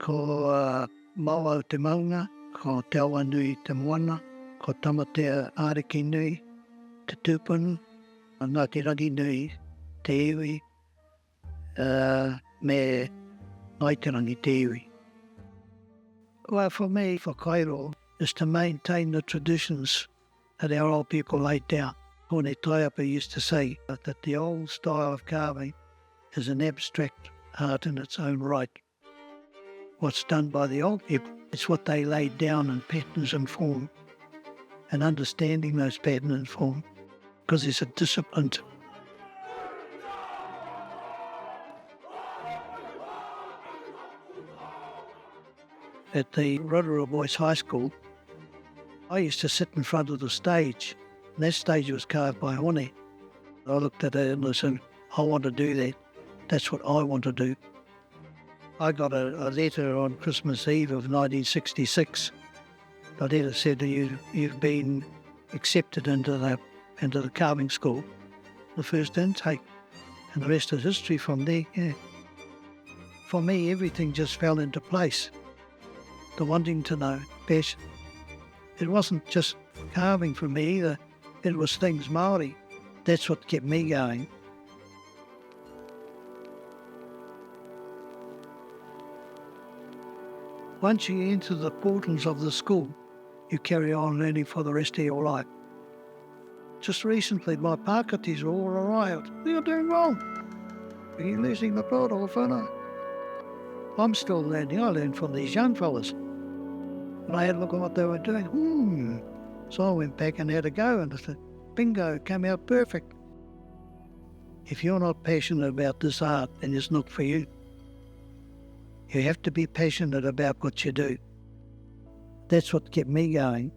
ko Maua te maunga, ko te awa nui te moana, ko tamatea ariki nui, te tūpunu, Ngāti Ranginui, te iwi, me Ngai te rangi te iwi. Well, for me, for Kairo, is to maintain the traditions that our old people laid down. Tōne Taiapa used to say that the old style of carving is an abstract art in its own right. What's done by the old people, it's what they laid down in patterns and form, and understanding those patterns and form, because there's a discipline to it. At the Rotorua Boys High School, I used to sit in front of the stage, and that stage was carved by Hone. I looked at it and I said, I want to do that. That's what I want to do. I got a letter on Christmas Eve of 1966. The letter said, you've been accepted into the carving school, the first intake, and the rest is history from there. Yeah. For me, everything just fell into place. The wanting to know, passion. It wasn't just carving for me either, it was things Māori. That's what kept me going. Once you enter the portals of the school, you carry on learning for the rest of your life. Just recently, my Pākatis all arrived. You're doing wrong. Are you losing the plot or whānau? I'm still learning. I learned from these young fellas. And I had a look at what they were doing. So I went back and had a go, and I said, bingo, came out perfect. If you're not passionate about this art, then it's not for you. You have to be passionate about what you do. That's what kept me going.